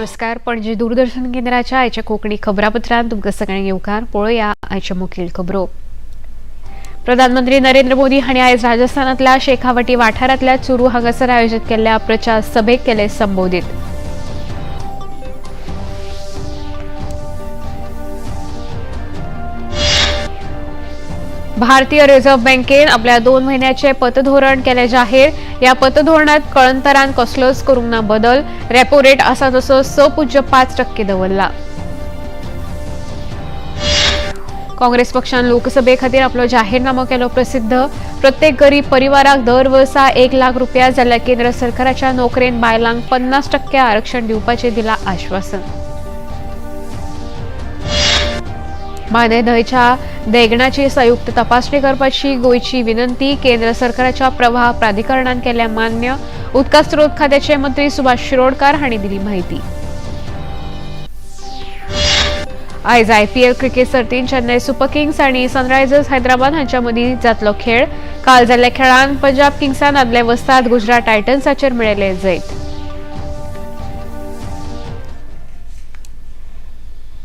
नमस्कार. पणजी दूरदर्शन केंद्राच्या आयच्या कोकणी खबरापत्रांत तुमकां सगळ्यांक येवकार. पळोवया आयच्यो मुखेल खबरो. प्रधानमंत्री नरेंद्र मोदी हांणी आयज राजस्थानांतल्या शेखावटी वाठारांतल्या चुरू हांगासर आयोजीत केल्ल्या प्रचार सभेक केले संबोधीत. भारतीय रिझर्व्ह बँकेन आपल्या 2 महिन्याचे पतधोरण केले जाहीर. या पतधोरणात कळंतरान कसलोच करूंक ना बदल. रेपो रेट आसा तसो 6.5% दवरला. काँग्रेस पक्षान लोकसभे खातीर आपलो जाहीरनामो केलो प्रसिद्ध. प्रत्येक गरीब परिवाराक दर वर्सा 1 लाख रुपया जाल्यार केंद्र सरकाराच्या नोकरेन बायलांक 50% आरक्षण दिवपाचें दिलां आश्वासन. माने न्हंयच्या देगणाची संयुक्त तपासणी करपाची गोंयची विनंती केंद्र सरकाराच्या प्रवाह प्राधिकरणान केल्या मान्य. उदका स्रोत खात्याचे मंत्री सुभाष शिरोडकार हांणी दिली माहिती. आयज IPL क्रिकेट सर्तीन चेन्नई सुपर किंग्स आनी सनरायझर्स हैदराबाद हांच्या मदीं जातलो खेळ. काल जाल्ल्या खेळांत पंजाब किंग्सान आदले वस्ताद गुजरात टायटन्साचेर मेळयले जैत.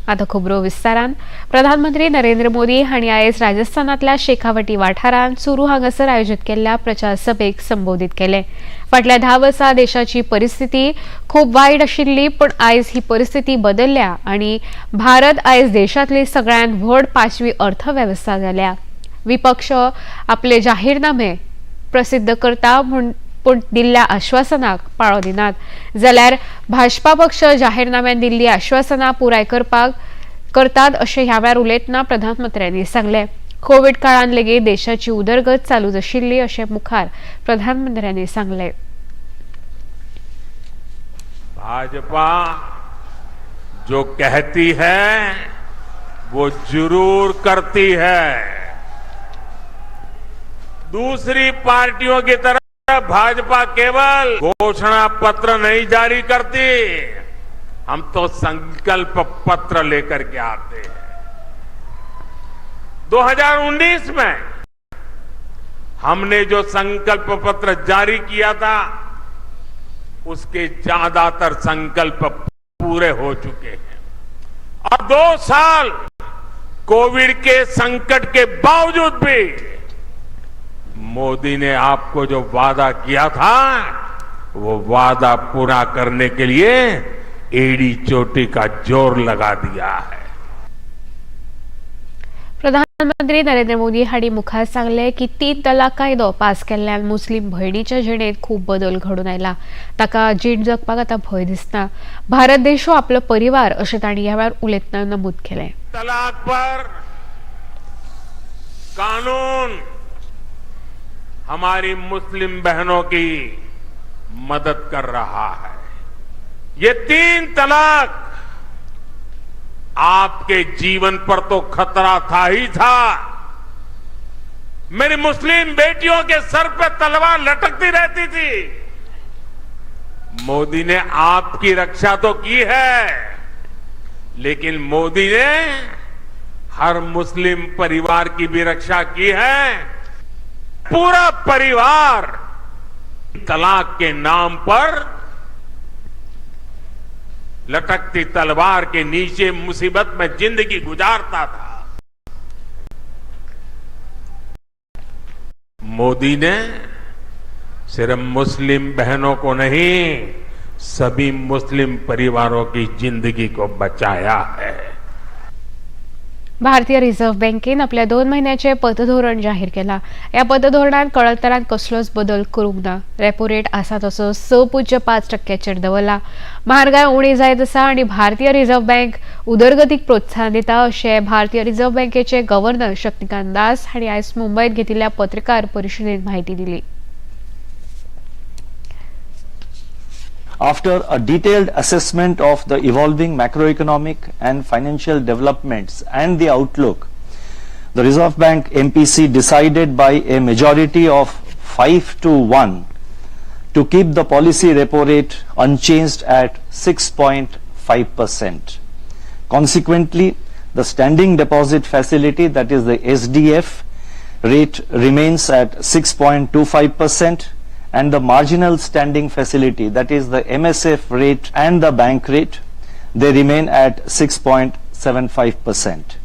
आता खबरो विस्तारान. प्रधानमंत्री नरेंद्र मोदी हांणी आयज राजस्थानांतल्या शेखावटी वाठारांत चुरू हांगासर आयोजीत केल्ल्या प्रचार सभेक संबोधीत केले. फाटल्या 10 वर्सां देशाची परिस्थिती खूप वायट आशिल्ली, पण आयज ही परिस्थिती बदलल्या आनी भारत आयज देशांतली सगळ्यांत व्हड 5वी अर्थवेवस्था जाल्या. विपक्ष आपले जाहीरनामे प्रसिद्ध करता पूण दिल्ल्या आश्वासनाक पाळो दिनात. जाल्यार भाजपा पक्ष जाहीरनाम्यान दिल्ली आश्वासनां पुराय करतात अशें ह्या वेळार उलयतना प्रधानमंत्र्यांनी सांगले. कोविड काळान लेगीत देशाची उदरगत चालूच आशिल्ली अशें मुखार प्रधानमंत्र्यांनी सांगले. भाजपा जो कहती है वो जरूर करती है. दूसरी पार्टियों की तरह भाजपा केवल घोषणा पत्र नहीं जारी करती, हम तो संकल्प पत्र लेकर के आते हैं. 2019 में हमने जो संकल्प पत्र जारी किया था उसके ज्यादातर संकल्प पूरे हो चुके हैं. और 2 साल कोविड के संकट के बावजूद भी मोदी ने आपको जो वादा किया था वो वादा पूरा करने के लिए एड़ी चोटी का जोर लगा दिया है. प्रधानमंत्री नरेंद्र मोदी हांणी मुखार सांगले की 3 तलाक कायदो पास केल्ल्यान मुस्लीम भयणीच्या जिणेंत खूप बदल घडून आयला. ताका जीण जगपाक आतां भंय दिसना. भारत देश हो आपलो परिवार अशें तांणी ह्या वेळार उलयतना नमूद केलें. तलाक पर कानून हमारी मुस्लिम बहनों की मदद कर रहा है. ये 3 तलाक आपके जीवन पर तो खतरा था ही था. मेरी मुस्लिम बेटियों के सर पे तलवार लटकती रहती थी. मोदी ने आपकी रक्षा तो की है, लेकिन मोदी ने हर मुस्लिम परिवार की भी रक्षा की है. पूरा परिवार तलाक के नाम पर लटकती तलवार के नीचे मुसीबत में जिंदगी गुजारता था. मोदी ने सिर्फ मुस्लिम बहनों को नहीं, सभी मुस्लिम परिवारों की जिंदगी को बचाया है. भारतीय रिझर्व्ह बँकेन आपल्या 2 महिन्याचे पतधोरण जाहीर केला. या पतधोरणात कळंतरान कसलोच बदल करूंक ना. रेपो रेट आसा तसो 6.5%चेर दवरला. म्हारगाय उणी जायत आसा आनी भारतीय रिझर्व्ह बँक उदरगतीक प्रोत्साहन दिता अशें भारतीय रिझर्व्ह बँकेचे गव्हर्नर शक्तिकांत दास हांणी आयज मुंबयत घेतिल्ल्या पत्रकार परिशदेंत म्हायती दिली. After a detailed assessment of the evolving macroeconomic and financial developments and the outlook, the Reserve Bank MPC decided by a majority of 5-1 to keep the policy repo rate unchanged at 6.5%. Consequently, the standing deposit facility, that is the SDF, rate remains at 6.25%. And the marginal standing facility, that is the MSF rate and the bank rate, they remain at 6.75%.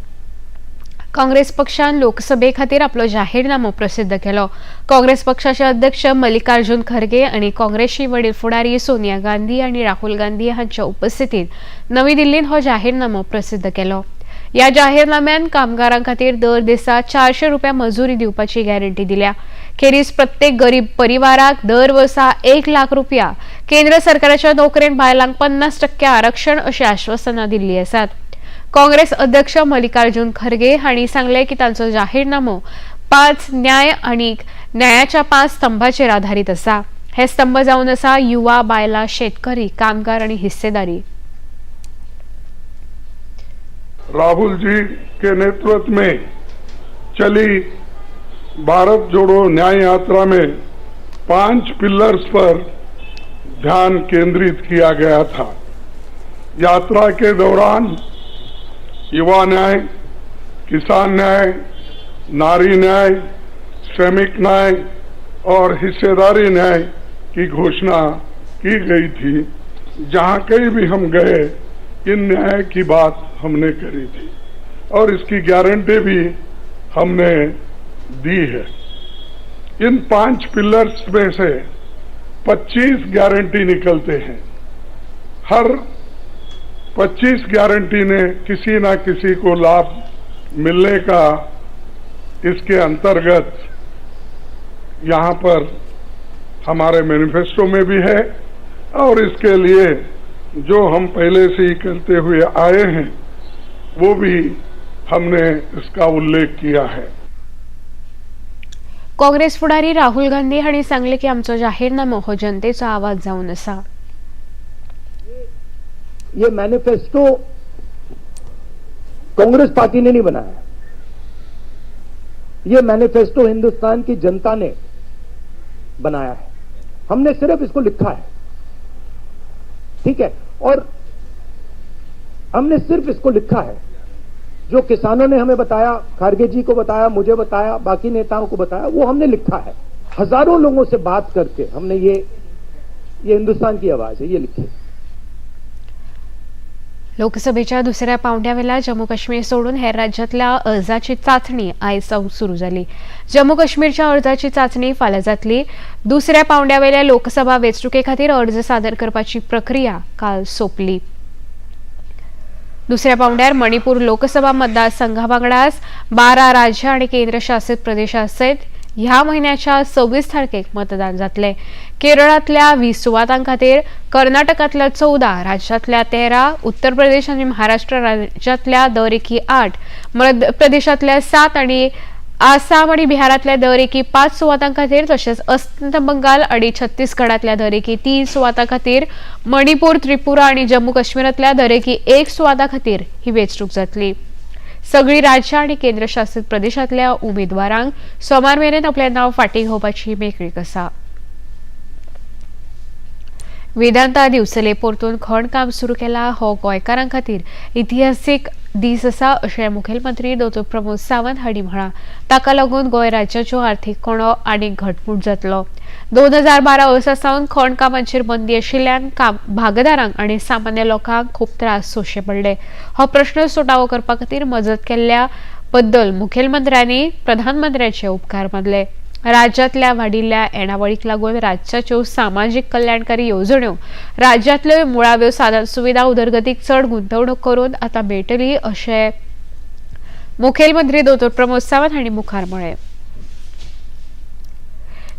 Congress पक्षान लोकसभे खातीर आपलो जाहीरनामो प्रसिद्ध केलो. काँग्रेस पक्षाचे अध्यक्ष मल्लिकार्जुन खरगे आणि काँग्रेसची वडील फुडारी सोनिया गांधी आणि राहुल गांधी हांच्या उपस्थितीत नवी दिल्लीत हो जाहीरनामो प्रसिद्ध केलो. या जाहीरनाम्यान कामगारां खातीर दर दिसा 400 रुपया मजुरी दिवपाची गॅरंटी दिल्या. खेरीज प्रत्येक गरीब परिवाराक दर वर्सा 1 लाख रुपया, केंद्र सरकाराच्या नोकरेन बायलांक 50% आरक्षण अशी आश्वासनां दिल्ली आसात. काँग्रेस अध्यक्ष मल्लिकार्जुन खरगे हांणी सांगले की तांचो जाहीरनामो 5 न्याय आणि न्यायाच्या 5 स्तंभांचेर आधारित आसा. हे स्तंभ जावन आसा युवा, बायलां, शेतकरी, कामगार आणि हिस्सेदारी. राहुल जी के नेतृत्व में चली भारत जोड़ो न्याय यात्रा में 5 पिलर्स पर ध्यान केंद्रित किया गया था. यात्रा के दौरान युवा न्याय, किसान न्याय, नारी न्याय, श्रमिक न्याय और हिस्सेदारी न्याय की घोषणा की गई थी. जहां कहीं भी हम गए इन न्याय की बात हमने करी थी और इसकी गारंटी भी हमने दी है. इन 5 पिलर्स में से 25 गारंटी निकलते हैं. हर 25 गारंटी ने किसी ना किसी को लाभ मिलने का इसके अंतर्गत यहाँ पर हमारे मैनिफेस्टो में भी है और इसके लिए जो हम पहले से ही करते हुए आए हैं वो भी हमने इसका उल्लेख किया है. काँग्रेस फुडारी राहुल गांधी हांणी सांगले की आमचो जाहीरनामो हो जनतेचो आवाज जावन आसा. ये मैनिफेस्टो कांग्रेस पार्टी ने नहीं बनाया. ये मैनिफेस्टो हिंदुस्तान की जनता ने बनाया है. हमने सिर्फ इसको लिखा है, ठीक है, और हमने सिर्फ इसको लिखा है. जो किसानों ने हमें बताया, खारगे जी को बताया, मुझे बताया, बाकी नेताओं को बताया, वो हमने लिखा है. हजारों लोगों से बात करके हमने ये हिंदुस्तान की आवाज है, ये लिखी है. लोकसभेच्या दुसऱ्या पावंड्यावेळेला जम्मू काश्मीर सोडून हेर राज्यातल्या अर्जाची चाचणी आयज सावन सुरू जाली. जम्मू काश्मीरच्या अर्जाची चाचणी फाल्यां जातली. दुसऱ्या पावंड्यावेल्या लोकसभा वेंचणुके खातीर अर्ज सादर करपाची प्रक्रिया काल सोंपली. दुसऱ्या पावंड्यार मणिपूर लोकसभा मतदारसंघा वांगडाच 12 राज्य आणि केंद्रशासित प्रदेशा सयत ह्या महिन्याच्या 26 तारखेक मतदान जातले. केरळातल्या 20 सुवातां खातीर, कर्नाटकातल्या 14, राज्यातल्या 13, उत्तर प्रदेश आणि महाराष्ट्र राज्यातल्या दर एकी 8, मध्य प्रदेशातल्या 7 आणि आसाम आणि बिहारातल्या दर एकी 5 सुवातां खातीर, तशेंच अस्तंत बंगाल आणि छत्तीसगडातल्या दर एकी 3 सुवातां खातीर, मणिपूर, त्रिपुरा आणि जम्मू काश्मीरातल्या दर एकी 1 सुवाता खातीर ही वेंचणूक जातली. सगळी राज्य आणि केंद्रशासित प्रदेशातल्या उमेदवारांक सोमार मेरेन आपलें नांव फाटीं घेवपाची मेकळीक आसा. वेदांता दिवचले परतून खणकाम सुरू केला हो गोंयकारां खातीर इतिहासीक दीस आसा अशें मुखेलमंत्री डॉ. प्रमोद सावंत हांणी म्हळां. ताका लागून गोंय राज्याचो आर्थीक कणो आनीक घटमूट जातलो. 2012 वर्सा सावन खणकामांचेर बंदी आशिल्ल्यान भागदारांक आनी सामान्य लोकांक खूब त्रास सोंसचे पडले. हो प्रश्न सुटावो करपा खातीर मजत केल्ल्या बद्दल मुखेलमंत्र्यांनी प्रधानमंत्र्यांचे उपकार मानले. राज्यातल्या वाडिल्ल्या येणावळीक लागून राज्याच्यो सामाजीक कल्याणकारी येवजण्यो राज्यातल्यो मुळाव्यो साधन सुविधा उदरगतीक चड गुंतवणूक करून आतां मेळटली अशें मुखेलमंत्री डॉ. प्रमोद सावंत हांणी मुखार म्हळें.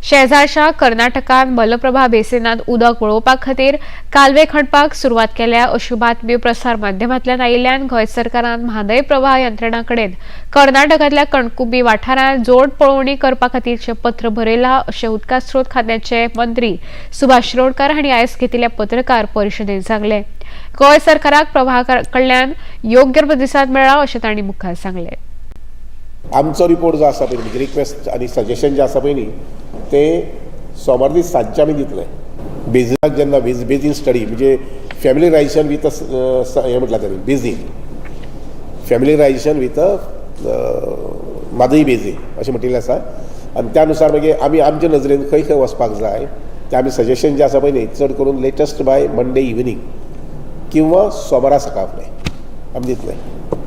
शेजारच्या कर्नाटकात मलप्रभा बेसिनात उदक वळोवपा खातीर कालवे खणपाक सुरवात केल्या अशी बातम्यो प्रसार माध्यमांतल्यान आयिल्ल्यान गोंय सरकारान म्हादय प्रवाह यंत्रणा कडेन कर्नाटकातल्या कणकुंबी वाठारांत जोड पळोवणी करपा खातीरचें पत्र बरयलां अशें उदका स्रोत खात्याचे मंत्री सुभाष शिरोडकार हांणी आयज घेतिल्ल्या पत्रकार परिशदेंत सांगलें. गोंय सरकाराक प्रवाहा कडल्यान योग्य प्रतिसाद मेळ्ळा अशें तांणी मुखार सांगलें. आमचो रिपोर्ट जो आसा पळय म्हणजे रिक्वेस्ट आनी सजेशन जे आसा पळय न्ही ते सोमार दीस सांजचे आमी दितले. बेजिनाक जेन्ना बेजीन स्टडी म्हणजे फॅमिलीरायझेशन विथ हें म्हटलां तेणी बेजीन फॅमिलीरायझेशन विथ मादई बेजीन अशें म्हटिल्लें आसा आनी त्या अनुसार मागीर आमी आमचे नजरेन खंय खंय वचपाक जाय ते आमी सजेशन जे आसा पळय न्ही चड करून लेटस्ट बाय मंडे इवनिंग किंवा सोमारा सकाळ फुडें आमी दितले.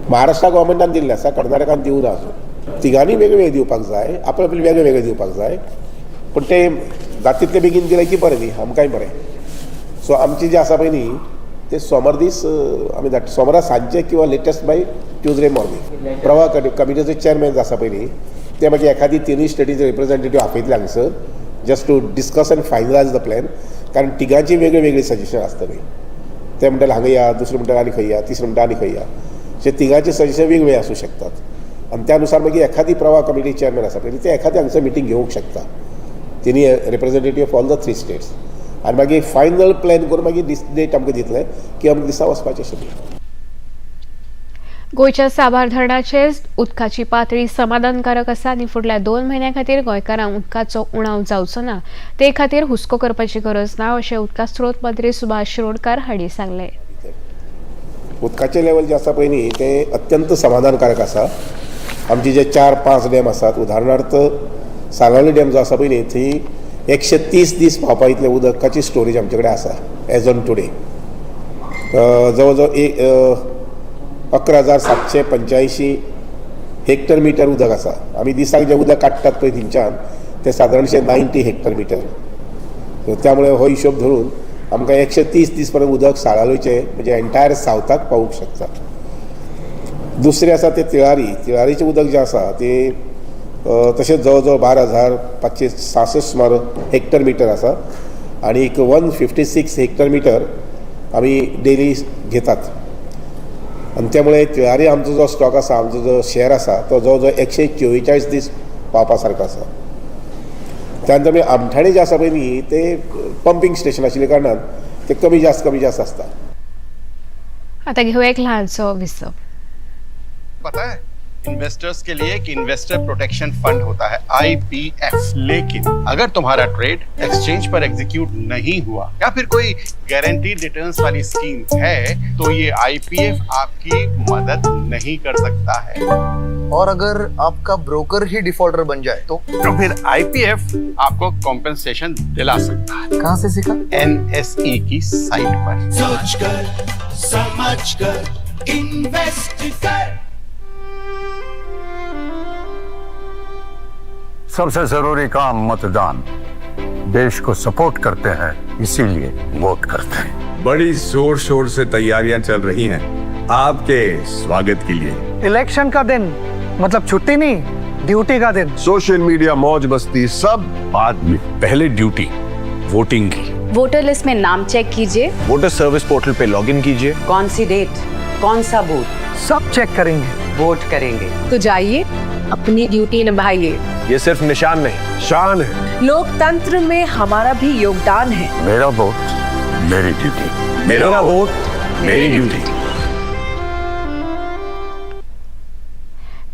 महाराष्ट्रा गव्हर्मेंटान दिल्लें आसा, कर्नाटकान दिवं ना अजून. तिगांनी वेगवेगळे दिवपाक जाय, आपले आपले वेगळे वेगळे दिवपाक जाय, पूण ते जाता तितले बेगीन दिलें की बरें न्ही, आमकांय बरें. सो आमची जे आसा पळय न्ही ते सोमार दीस आमी धाडटा, सोमारा सांजचे किंवा लेटेस्ट बाय ट्युजडे मॉर्निंग. प्रवाह कमिटीचे चेअरमॅन आसा पळय न्ही ते मागीर एखादी तिनूय स्टेटीचे रिप्रेझेंटेटीव आपयतले हांगसर just to discuss and finalise the plan. कारण तिगांची वेगळी वेगळी सजेशन आसतली. ते म्हणटाले हांगा या, दुसरे म्हणटाले आनी खंय या, तिसरे म्हणटा आनी खंय या. अशें तिगांचे सजेशन वेगवेगळे आसूं शकतात. आनी त्या अनुसार मागीर एखादी प्रवाह कमिटी चेअरमॅन आसा पळय ते एखादी हांगसर मिटींग घेवंक शकता, तिनी representative of all the 3 states. आनी मागीर फायनल प्लॅन करून मागीर डेट आमकां दितले की अमके दिसा वचपाचें अशें. गोयच्या साबार धरणाचे उदकाची पातळी समाधानकारक आसा आनी फुडल्या 2 म्हयन्यां खातीर गोंयकारांक उदकाचो उणाव जावचो ना ते खातीर हुस्को करपाची गरज ना अशें उदका स्त्रोत मंत्री सुभाष शिरोडकार हांणी सांगलें. उदकाचें लेवल जें आसा पळय न्ही तें अत्यंत समाधानकारक आसा. आमचे जे 4-5 डॅम आसात, उदाहरणार्थ साळावली डॅम जो आसा पळय न्ही थंय 130 दीस व्हांवपा इतलें उदकाची स्टोरेज आमचे कडेन आसा एज ऑन टुडे. जवळ जवळ 11,785 हेक्टर मिटर उदक आसा. आमी दिसाक जें उदक काडटात पळय थिंच्यान तें सादारणशें 90 हेक्टर मिटर. त्यामुळे हो हिशोब धरून आमकां 130 दीस पर्यंत उदक साळावलीचें म्हणजे एंटायर सावथाक पावूंक शकता. दुसरें आसा तें तिळारीचें उदक जें आसा तें तशेंच जवळ जवळ 12,566 सुमार हेक्टर मिटर आसा आनी 156 हेक्टर मिटर आमी डेली घेतात. आनी त्यामुळे तिळारी आमचो जो स्टॉक आसा, आमचो जो शेअर आसा तो जवळ जवळ 144 दीस पावपा सारको आसा. त्यानंतर मागीर आमठाणे जे आसा पळय न्ही ते पंपिंग स्टेशन आशिल्ल्या कारणान ते कमी जास्त आसता. आता घेऊ एक ल्हानसो विसव. पता है इन्वेस्टर्स के लिए एक इन्वेस्टर प्रोटेक्शन फंड होता है IPF, लेकिन अगर तुम्हारा ट्रेड एक्सचेंज पर एग्जीक्यूट नहीं हुआ या फिर कोई गारंटीड रिटर्न्स वाली स्कीम है तो ये IPF आपकी मदद नहीं कर सकता है. और अगर आपका ब्रोकर ही डिफॉल्टर बन जाए तो फिर IPF आपको कॉम्पेंसेशन दिला सकता है. कहाँ से सीखा? NSE की साइट पर. सोच कर समझ कर इन्वेस्ट कर. सबसे जरूरी काम मतदान. देश को सपोर्ट करते हैं, इसीलिए वोट करते हैं. बड़ी जोर शोर से तैयारियां चल रही हैं आपके स्वागत के लिए. इलेक्शन का दिन मतलब छुट्टी नहीं, ड्यूटी का दिन. सोशल मीडिया मौज मस्ती सब बाद में, पहले ड्यूटी वोटिंग की. वोटर लिस्ट में नाम चेक कीजिए, वोटर सर्विस पोर्टल पे लॉगिन कीजिए. कौन सी डेट, कौन सा बूथ, सब चेक करेंगे, वोट करेंगे. तो जाइए अपनी ड्यूटी निभाइए. ये सिर्फ निशान नहीं, शान है. लोकतंत्र में हमारा भी योगदान है. मेरा वोट मेरी ड्यूटी. मेरा वोट मेरी ड्यूटी.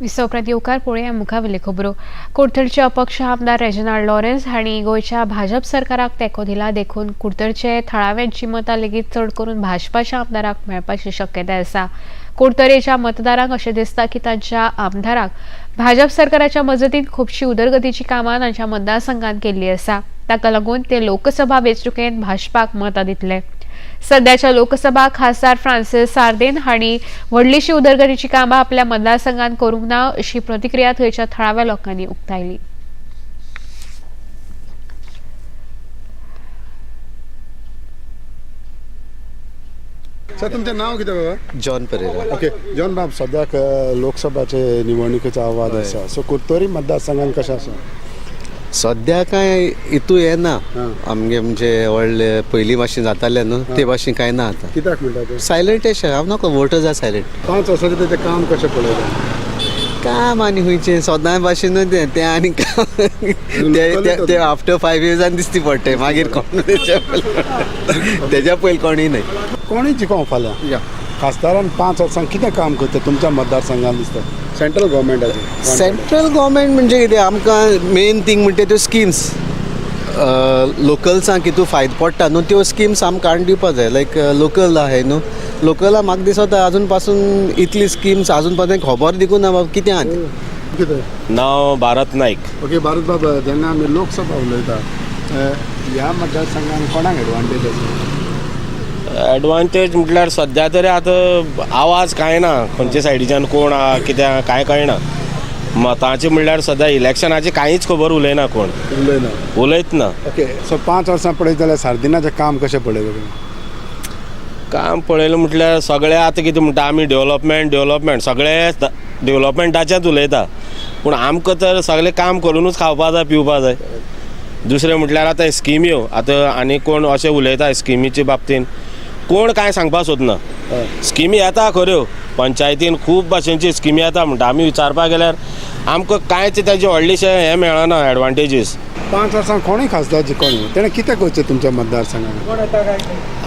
विसवप्रांत येवकार पळोवया मुखावेली खबरो. कुडतरचे अपक्ष आमदार रेजिनाल्ड लॉरेन्स हांणी गोंयच्या भाजप सरकाराक तेंको दिला देखून कुडतरचे थळाव्यांची मतां लेगीत चड करून भाजपाच्या आमदाराक मेळपाची शक्यताय आसा. कुडतरेच्या मतदारांक अशें दिसता की तांच्या आमदाराक भाजप सरकाराच्या मजतीन खुबशी उदरगतीची कामां तांच्या मतदारसंघात केल्ली आसा. ताका लागून ते लोकसभा वेंचणुकेंत भाजपाक मतां दितले. सध्याच्या लोकसभा खासदार फ्रांसीस सार्देन हांणी व्हडलीशी उदरगतीची कामां आपल्या मतदारसंघात करूंक ना अशी प्रतिक्रिया थंयच्या थळाव्या लोकांनी उक्तायली. सर तुमचें नांव कितें बाबा? जॉन पेरेरा. ओके जॉन बाब, सद्याक लोकसभाचे निवडणुकीचो आवाज आसा, सो कुडतोरी मतदारसंघान कशें आसा? सध्या काय इतू येना आमगे म्हणजे व्हडले पयलीं भाशेन जाताले न्हू ते भाशेन काय ना आतां. कित्याक म्हणटा ते? सायलंट अशें हांव नाका वोटर्स आर सायलंट. 5 वर्सांचे तेजें काम कशें पळयलें? काम आनी खंयचें सदां भाशेन तें आनी काम ते आफ्टर 5 इयर्सान दिसती पडटे मागीर कोण तेज्या पयलीं कोणूय न्हय. कोणूय जिखों फाल्यां खासदारान 5 वर्सां कितें काम करता तुमच्या मतदारसंघान दिसता? सेंट्रल गव्हर्मेंटाचें. सेंट्रल गव्हर्मेंट म्हणजे कितें आमकां मेन थींग म्हणटा त्यो स्किम्स लोकल्सांक कितू फायदो पडटा न्हू त्यो स्किम्स आमकां हाडून दिवपा जाय. लायक लोकल आहाय न्हू, लोकला म्हाका दिसता आजून पासून इतली स्किम्स आजून पासून खबर दिकून ना बाबा कितें आहा. कितें नांव भारत नायक. ओके भारत बाबा, जेन्ना आमी लोकसभा उलयता ह्या मतदारसंघान कोणाक एडवांटेज आसा? एडवांटेज म्हटल्यार सध्या तरी आतां आवाज कांय ना खंयचे सायडीच्यान कोण आहा कित्याक कांय कळना. मतांचे म्हणल्यार सध्या इलेक्शनाची कांयच खबर उलयना कोण उलयत ना. ओके सो 5 वर्सां पळयत जाल्यार सार्दिनाचें काम कशें पळयलें तुमी? काम पळयलें म्हटल्यार सगळे आतां कितें म्हणटा आमी डेव्हलपमेंट सगळे डेव्हलपमेंटाचेंच उलयता पूण आमकां तर सगळें काम करूनच खावपा जाय पिवपा जाय. दुसरें म्हटल्यार आतां स्किम्यो आतां आनी कोण अशें उलयता स्किमीच्या बाबतीन कोण कांय सांगपा सोदना. स्किमी येता खऱ्यो पंचायतीन खूब भाशेची स्किमी येता म्हणटा आमी विचारपाक गेल्यार आमकां कांयच तेजे व्हडलेशें हें मेळना एडवांटेजीस. 5 वर्सां कोणूय खासदार जिखोनी तेणें कितें करचें तुमच्या मतदारसंघात?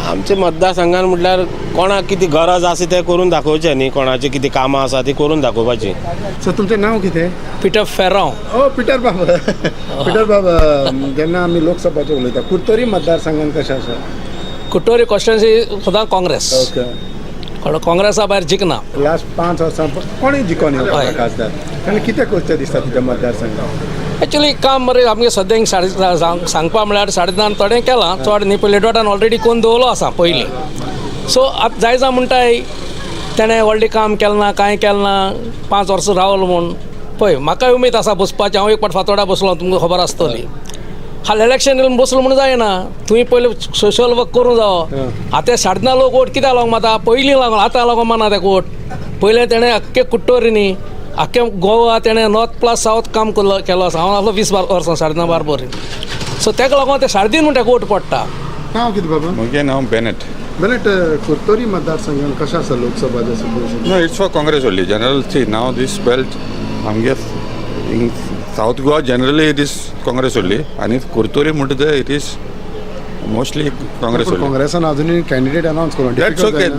आमच्या मतदारसंघान म्हटल्यार कोणाक कितें गरज आसा तें करून दाखोवचें न्ही. कोणाची कितें कामां आसा ती करून दाखोवपाची. सो तुमचें नांव कितें? पिटर फेरांव. ओ पिटर बाबा पिटर बाबा जेन्ना आमी लोकसभाचें उलयता कुर्तोरी मतदारसंघान कशें आसा? कुट्टोरी कॉन्स्टिट्युएन्सी सदां काँग्रेस. काँग्रेसा भायर जिखना. लास्ट 5 वर्सां कोणूय जिखोनी खासदार तेणें कितें करचें दिसता तुज्या मतदारसंघात? एक्चुअली काम बरें आमगे सद्या सांगपा म्हळ्यार 9:30 थोडें केलां चड न्ही पयलीं लेटवाटान ऑलरेडी कोण दवरलो आसा पयलीं. सो आतां जाय जा म्हणटाय तेणें व्हडलें काम केलें ना कांय केलें ना 5 वर्सां रावलो म्हूण पळय म्हाकाय उमेद आसा बसपाचें. हांव एक फावट फातोड्या बसलो तुमकां खबर आसतली. हाल इलेक्शन येवन बसलो म्हणून जायना. तुवें पयलीं सोशल वर्क करूं जावो. आतां 9:30 लोक वोट कित्याक लागून माता पयलीं लागून आतां लागून माना तेका वोट. पयलें तेणें आख्खे कुट्टोरी न्ही आख्खे गोवा तेणें नॉर्थ प्लस सावथ काम केलो आसा. हांव आसलो 20 वर्सां 9:30 बारबर. सो तेका लागून ते 9:30 म्हणटा वोट पडटा. नांव कितें बाबा? म्हजें नांव बेनेट. बेनेट कुर्तोरी मतदारसंघान कशें आसा लोकसभाचें situation? No it's for Congress only general सी नाव दीस बेल्ट आमगे in South Goa generally it is Congress only आनी कुर्तोरी म्हणटा ते it is mostly Congress only. काँग्रेसान अजुनूय कॅन्डिडेट अनाउन्स करून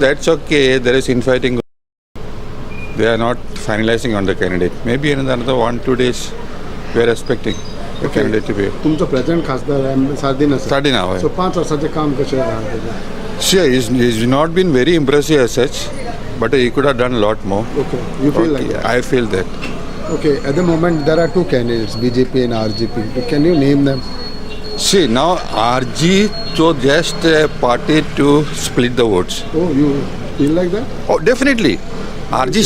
That's okay. There is infighting. They are not finalizing on the candidate. Maybe in another 1-2 days we are expecting the candidate to be. तुमचो present खासदार सार्दिना आसा. सार्दिना हय. सो 5 वर्साचें काम कशें आसा? Sure, he's not been very impressive as such, but he could have done a lot more. Okay, you feel like that? I feel that. Okay, at the moment there are 2 candidates, BJP and RGP. Can you name them? See, now RG so just a party to split the votes. Oh, you feel like that? Oh, definitely. RG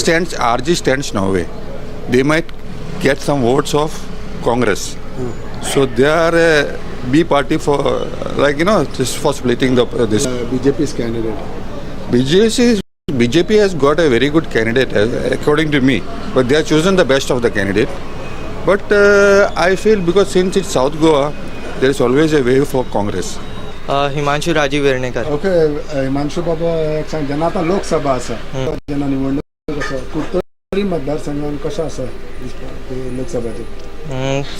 stands no way. They might get some votes of Congress. So they are a B party for just for splitting this. BJP's candidate. BJP has got a very good candidate according to me, but they have chosen the best of the candidate. But I feel because since it's South Goa, there is always a way for Congress. Himanshu Rajiv Vernekar. Okay Himanshu बाबा एक सांग जेन्ना आतां लोकसभा आसा जेन्ना निवडणूक आसा कुर्तोरी मतदारसंघान कशें आसा लोकसभाची?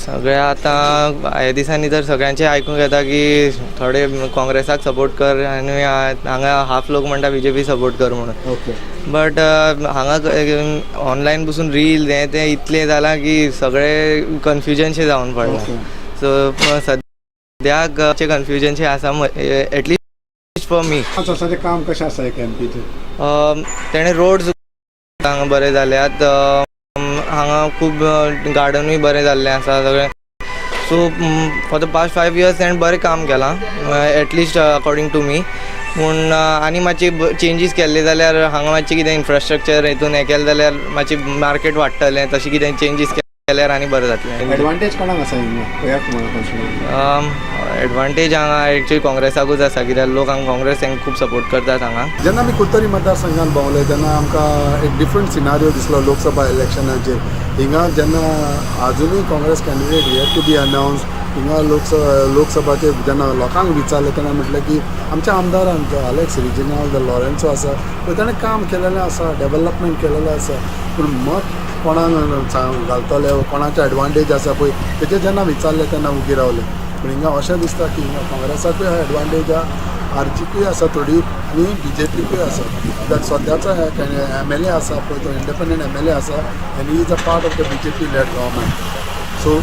सगळे आतां ह्या दिसांनी तर सगळ्यांचे आयकूंक येता की थोडे काँग्रेसाक सपोर्ट कर आनी हांगा हाफ लोक म्हणटा BJP सपोर्ट कर म्हणून. बट हांगा ऑनलायन बसून रील हें तें इतलें जालां की सगळे कन्फ्युजनशें जावन पडलां. सो सद्याक कन्फ्युजनशें आसा एटलिस्ट फॉर मी. काम कशें आसा एक MPचें? तेणें रोड्स हांगा बरे जाल्यात. हांगा खूब गार्डनूय बरें जाल्लें आसा सगळें. So for the past 5 years तेणें बरें काम केलां एटलिस्ट अकॉर्डिंग टू मी. पूण आनी मातशी चेंजीस केल्ले जाल्यार हांगा मातशें कितें इन्फ्रास्ट्रक्चर हितून हें केलें जाल्यार मातशें मार्केट वाडटलें. तशें कितें चेंजीस केल्यार आनी बरें जातलें. एडवांटेज कोणाक आसा एडवांटेज हांगा एक्चुअली काँग्रेसाकूच आसा कित्याक लोक हांगा काँग्रेस खूब सपोर्ट करतात हांगा. जेन्ना आमी कुर्तोरी मतदारसंघान भोंवले तेन्ना आमकां एक डिफरंट सिनारियो दिसलो लोकसभा इलेक्शनाचेर. हिंगा जेन्ना आजुनूय Congress candidate yet to be announce हिंगा लोकसभाचेर जेन्ना लोकांक विचारलें तेन्ना म्हटलें की आमच्या आमदारान अलेक्स रिजिनाल्ड लॉरेन्सो आसा पळय ताणें काम केलेलें आसा डेव्हलपमेंट केलेलें आसा. पूण मत कोणाक घालतले कोणाचें एडवांटेज आसा पळय तेजें जेन्ना विचारलें तेन्ना उगी रावलें. पूण हिंगा अशें दिसता की हिंगा काँग्रेसाकूय एडवांटेज आहा RGPूय आसा थोडी आनी BJPकूय आसा. कित्याक सद्याचो MLA आसा पळय तो इंडिपेंडंट MLA आसा आनी he is a part of the BJP led government. So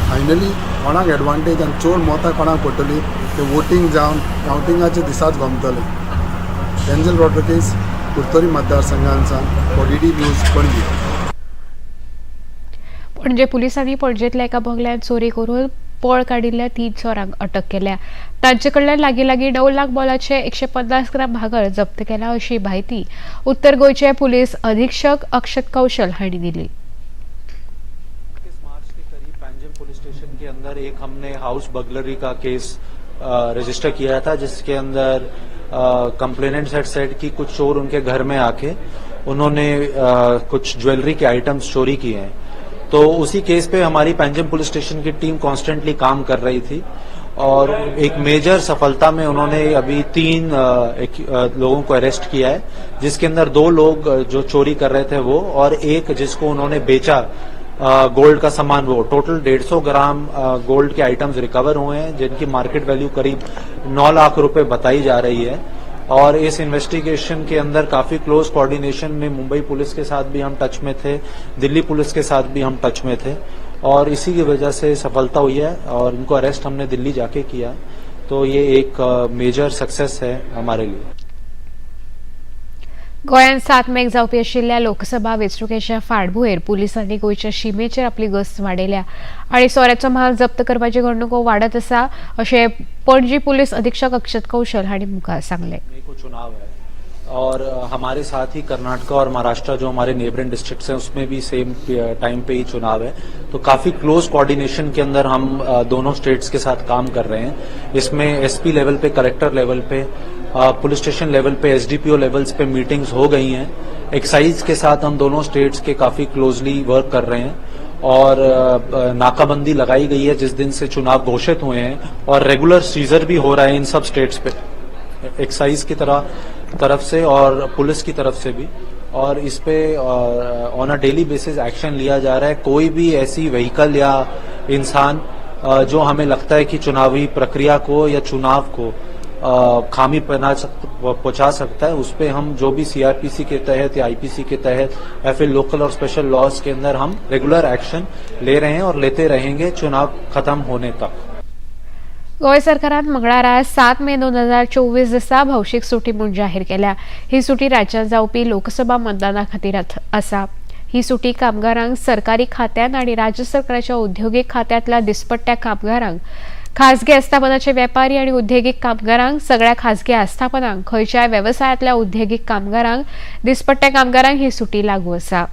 finally कोणाक एडवांटेज आनी चड मतां कोणाक पडटली ते वोटींग जावन कावंटिंगाचे दिसाच गमतले. एंजल रॉड्रिगीज कुर्तोरी मतदारसंघान सावन ODD न्यूज पणजी. पणजे पुलिसांनी पणजेंतल्या एका बंगल्यात चोरी करून पळ काडिल्ल्या 3 चोरांक अटक केल्या. तांचे कडल्यान लागीं 9 लाख मोलाचे 150 ग्राम भांगर जप्त केला अशी माहिती उत्तर गोंयचे पुलीस अधीक्षक अक्षत कौशल हांणी दिली. मार्च के करीब पैंजम पुलिस स्टेशन के अंदर एक हमने हाउस बगलरी का केस रजिस्टर किया था, जिसके अंदर कंप्लेनेंट्स हैड सेड कि कुछ चोर उनके घर में आके उन्होंने कुछ ज्वेलरी के आइटम्स चोरी किए हैं. तो उसी केस पे हमारी पैंजम पुलिस स्टेशन की टीम कॉन्स्टेंटली काम कर रही थी और एक मेजर सफलता में उन्होंने अभी 3 लोगों को अरेस्ट किया है, जिसके अंदर 2 लोग जो चोरी कर रहे थे वो और एक जिसको उन्होंने बेचा गोल्ड का सामान. वो टोटल 150 ग्राम गोल्ड के आइटम्स रिकवर हुए हैं, जिनकी मार्केट वैल्यू करीब 9 लाख रुपए बताई जा रही है. और इस इन्वेस्टिगेशन के अंदर काफी क्लोज कोऑर्डिनेशन में मुंबई पुलिस के साथ भी हम टच में थे, दिल्ली पुलिस के साथ भी हम टच में थे और इसी की वजह से सफलता हुई है और इनको अरेस्ट हमने दिल्ली जाके किया. तो ये एक मेजर सक्सेस है हमारे लिए. गोंयांत 7 मेक जावपी आशिल्ल्या लोकसभा वेंचणुकेच्या फाटभुंयेर पुलिसांनी गोंयच्या शिमेचेर आपली गस्त वाडयल्या आनी सोऱ्याचो म्हाल जप्त करपाची घडणुको वाडत आसा अशें पणजी पुलीस अधीक्षक अक्षत कौशल हांणी मुखार सांगलें. चुनाव है और हमारे साथ ही कर्नाटका और महाराष्ट्र जो हमारे नेबरिंग डिस्ट्रिक्ट्स हैं उसमें भी सेम टाइम पे ही चुनाव है. तो काफी क्लोज कोऑर्डिनेशन के अंदर हम दोनों स्टेट्स के साथ काम कर रहे हैं. इसमें एसपी लेवल पे, कलेक्टर लेवल पे, पुलिस स्टेशन लेवल पे, एसडीपीओ लेवल्स पे मीटिंग्स हो गई हैं. एक्साइज के साथ हम दोनों स्टेट्स के काफी क्लोजली वर्क कर रहे हैं और नाकाबंदी लगाई गई है जिस दिन से चुनाव घोषित हुए हैं और रेगुलर सीजर भी हो रहा है in sub states pay, excise की तरफ से और पुलिस की तरफ से भी. और इस पे on a daily basis action लिया जा रहा है. कोई भी ऐसी व्हीकल या इंसान जो हमें लगता है कि चुनावी प्रक्रिया को या चुनाव को खामी पहुंचा सकता है, उस पे हम जो भी सीआरपीसी के तहत या आईपीसी के तहत या फिर लोकल और स्पेशल लॉज के अंदर हम रेगुलर एक्शन ले रहे हैं और लेते रहेंगे चुनाव खत्म होने तक. गोंय सरकारान मंगळारा 7 मे 2024 दिसा भौशीक सुटी म्हूण जाहीर केल्या. ही सुटी राज्यांत जावपी लोकसभा मतदाना खातीर आसा. ही सुटी कामगारांक सरकारी खात्यान आनी राज्य सरकाराच्या उद्योगीक खात्यांतल्या दिसपट्ट्या कामगारांक, खाजगी आस्थापनाचे वेपारी आनी उद्योगीक कामगारांक, सगळ्या खाजगी आस्थापनांक, खंयच्याय वेवसायांतल्या उद्योगीक कामगारांक, दिसपट्ट्या कामगारांक ही सुटी लागू आसा.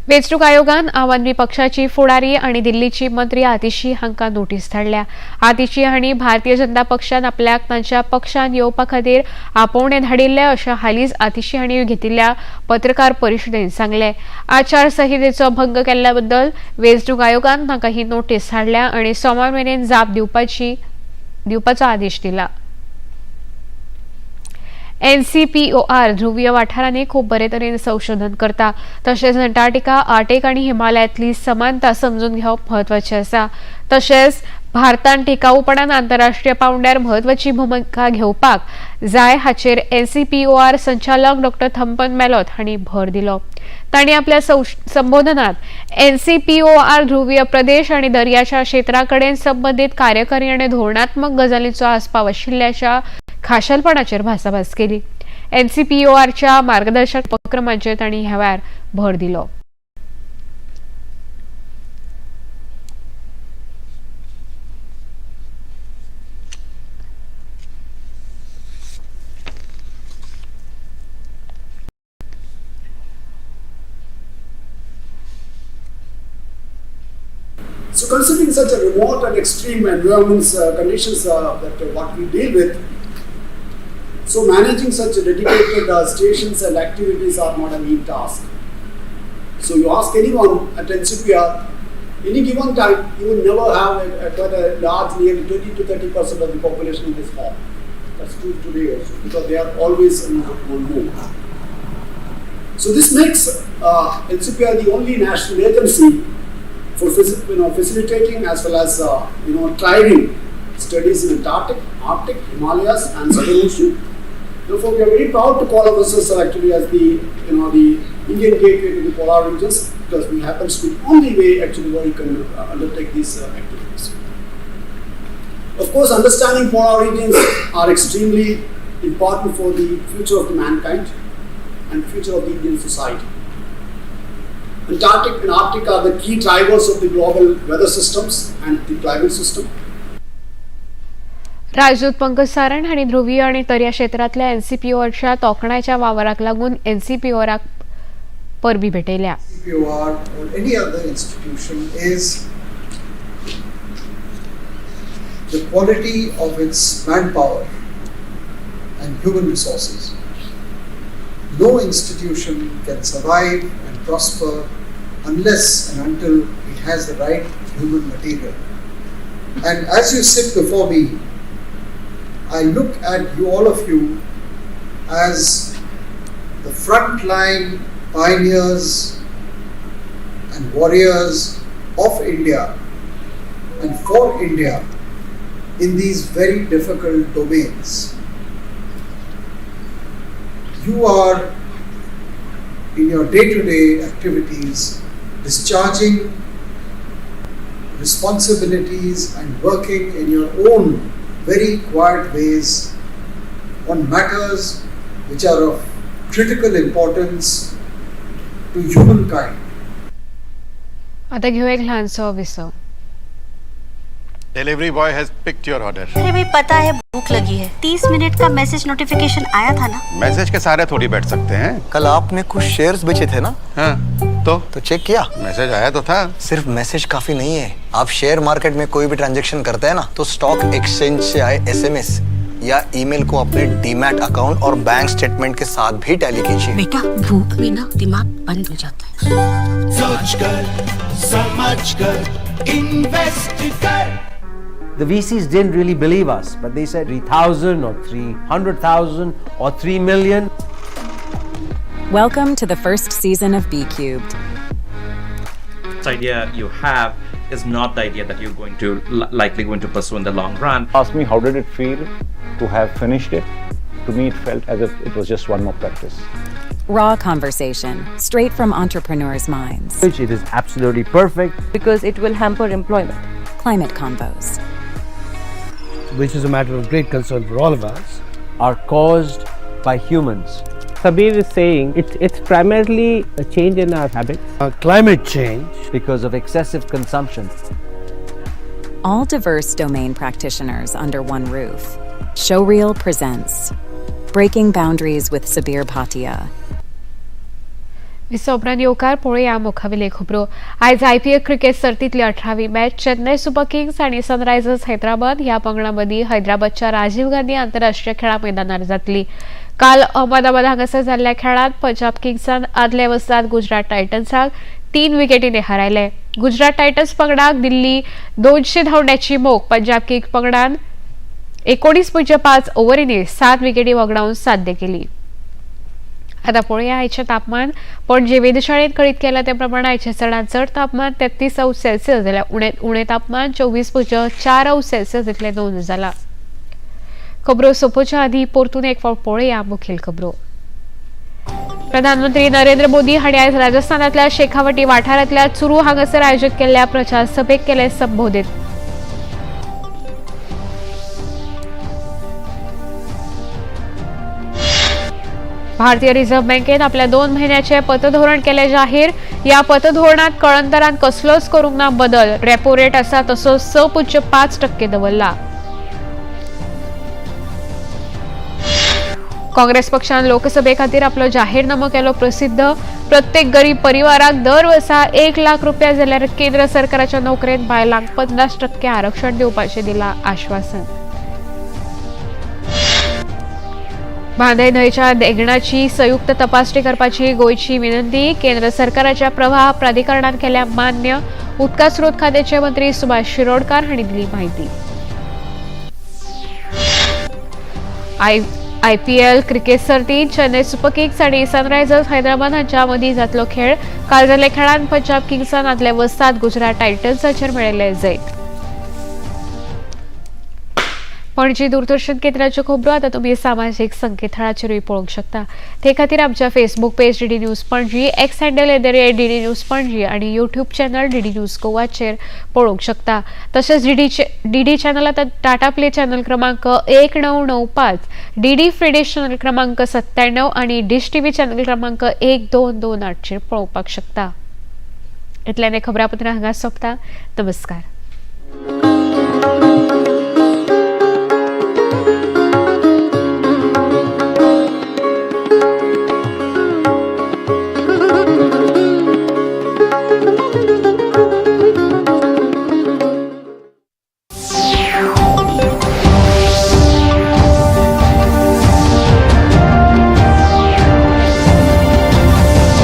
वेंचणूक आयोगान आम आदमी पक्षाची फुडारी आनी दिल्लीची मंत्री आतिशी हांकां नोटीस धाडल्या. आतिशी हांणी भारतीय जनता पक्षान आपल्याक तांच्या पक्षान येवपा खातीर आपोवणें धाडिल्ले अशें हालींच आतिशी हांणी घेतिल्ल्या पत्रकार परिशदेंत सांगलें. आचारसंहितेचो भंग केल्ल्या बद्दल वेंचणूक आयोगान तांकां ही नोटीस धाडल्या आनी सोमार मेरेन जाप दिवपाचो आदेश दिला. NCPOR ध्रुवीय वाठारांनी खूब बरे तरेन संशोधन करता. तशेंच अंटार्क्टिका, आर्क्टिक आनी हिमालयांतली समानता समजून घेवप म्हत्वाचें आसा. तशेंच भारतान टिकाऊपणान आंतरराष्ट्रीय पांवड्यार म्हत्वाची भूमिका घेवपाक जाय हाचेर NCPOR संचालक डॉ. थंपन मेलोत हांणी भर दिलो. तांणी आपल्या संबोधनात NCPOR ध्रुवीय प्रदेश आनी दर्याच्या क्षेत्रा कडेन संबंदीत कार्यकारी आनी धोरणात्मक गजालींचो आस्पाव आशिल्ल्याच्या खाशेलपणाचेर भासाभास केली. NCPORच्या मार्गदर्शक उपक्रमांचेर तांणी ह्या वेळार भर दिलो. So considering such a remote and extreme environments, conditions that what we deal with, so managing such dedicated stations and activities are not a mean task. So you ask anyone at NCPR, any given time, you will never have quite a large, nearly 20 to 30% of the population in this form. That's true today also, because they are always on move. So this makes NCPR the only national agency for facilitating as well as driving studies in Antarctic, Arctic, Himalayas, and Southern Ocean. Therefore, we are very proud to call ourselves actually as the the Indian gateway to the polar regions, because we happen to be the only way actually where you can undertake these activities. Of course, understanding polar regions are extremely important for the future of the mankind and future of the Indian society. Antarctic and Arctic are the key drivers of the global weather systems and the climate system. राजदूत पंकज सारण हांणी ध्रुवीय आनी दर्या क्षेत्रांतल्या एनसीपीओआरच्या तोखणाच्या वावराक लागून एनसीपीओआराक परबी भेटयल्या. NCPOR or any other institution is the quality of its manpower and human resources. No institution can survive and prosper unless and until it has the right human material. And as you sit before me, I look at you, all of you, as the frontline pioneers and warriors of India and for India in these very difficult domains. You are in your day-to-day activities discharging responsibilities and working in your own very quiet ways on matters which are of critical importance to humankind. आता घेऊ एक लहानसं विसव. Delivery boy has picked your order. अरे भाई पता है भूख लगी है. 30 मिनट का मैसेज नोटिफिकेशन आया था ना. मैसेज के सारे थोड़ी बैठ सकते हैं. कल आपने कुछ शेयर्स बेचे थे ना? हाँ, तो चेक किया? मैसेज आया तो था. सिर्फ मैसेज काफी नहीं है. आप शेयर मार्केट में कोई भी ट्रांजैक्शन करते हैं ना, तो स्टॉक एक्सचेंज से आए एसएमएस या ईमेल को अपने डीमैट अकाउंट और बैंक स्टेटमेंट के साथ भी टैली कीजिए. बेटा भूख में ना दिमाग बंद हो जाता है. सोचकर समझकर इन्वेस्ट कर. The VCs didn't really believe us, but they said 3,000 or 300,000 or 3 million. Welcome to the first season of B Cubed. This idea you have is not the idea that you're going to likely going to pursue in the long run. Ask me how did it feel to have finished it. To me it felt as if it was just one more practice. Raw conversation, straight from entrepreneurs' minds. It is absolutely perfect because it will hamper employment. Climate Convos, which is a matter of great concern for all of us, are caused by humans. Sabir is saying it's primarily a change in our habits. Climate change because of excessive consumption. all diverse domain practitioners under one roof. Showreel presents Breaking Boundaries with Sabir Bhatia. विसोपरान येवकार पळोवया मुखावेले खबरो. आयज IPL cricket सर्तींतली 18वी match Chennai Super Kings आनी Sunrisers Hyderabad ह्या पंगडा मदीं हैदराबादच्या राजीव गांधी आंतरराष्ट्रीय खेळा मैदानार जातली. काल अहमदाबाद हांगासर जाल्ल्या खेळांत पंजाब किंग्सान आदले वस्ताद गुजरात टायटन्साक 3 विकेटींनी हारयले. गुजरात टायटन्स पंगडाक दिल्ली 200 धांवड्याची मोख. पंजाब किंग्स पंगडान 19.5 ओव्हरींनी 7 विकेटी वगडावन साध्य केली. आता पळोवया आयचे तापमान. पणजे वेधशाळेत कळीत केला त्या प्रमाण आयचे चडांत चड तापमान 33°C जाल्यार उणे तापमान 24.4°C इतले नोंद जाला. खबरो सोंपोवच्या आदीं परतून एक फावट पळोवया मुखेल खबरो. प्रधानमंत्री नरेंद्र मोदी हांणी आयज राजस्थानांतल्या शेखावटी वाठारांतल्या चुरू हांगासर आयोजीत केल्ल्या प्रचार सभेक केले संबोधीत. भारतीय रिझर्व्ह बँकेन आपल्या 2 महिन्याचे पतधोरण केले जाहीर. या पतधोरणात कळंतरान कसलोच करूंक ना बदल. रेपो रेट आसा तसो 6.5% दवरला. काँग्रेस पक्षान लोकसभे खातीर आपलो जाहीरनामो केलो प्रसिद्ध. प्रत्येक गरीब परिवाराक दर वर्सा 1 लाख रुपया जाल्यार केंद्र सरकाराच्या नोकरेंत बायलांक 50% आरक्षण दिवपाचें दिलां आश्वासन. बांदय न्हंयच्या देगणाची संयुक्त तपासणी करपाची गोंयची विनंती. केंद्र सरकाराच्या प्रवाह प्राधिकरणान केल्या मान्य. उदका स्रोत खात्याचे मंत्री सुभाष शिरोडकार हांणी दिली माहिती. IPL क्रिकेट सर्तीत चेन्नई सुपर किंग्स आनी सनरायझर्स हैदराबाद हांच्या मदीं जातलो खेळ. काल जाल्ल्या खेळांत पंजाब किंग्सान आदले वस्ताद गुजरात टायटन्साचेर मेळयले जैत. पणजी दूरदर्शन केंद्राच्यो खबरो आता तुम्ही सामाजीक संकेतथळाचेरूय पळोवंक शकता. ते खातीर आमच्या Facebook page DD news Panaji, x handle @DD news Panaji आणि यूट्यूब चॅनल DD न्यूज गोवाचेर पळोवंक शकता. तसेच DD चॅनल आता टाटा प्ले चॅनल क्रमांक 1995, DD फ्री डिश चॅनल क्रमांक 97 आणि डिश TV चॅनल क्रमांक 1228 चेर पळोवपाक शकता. इतल्याने खबरापत्र हांगा सोंपता. नमस्कार.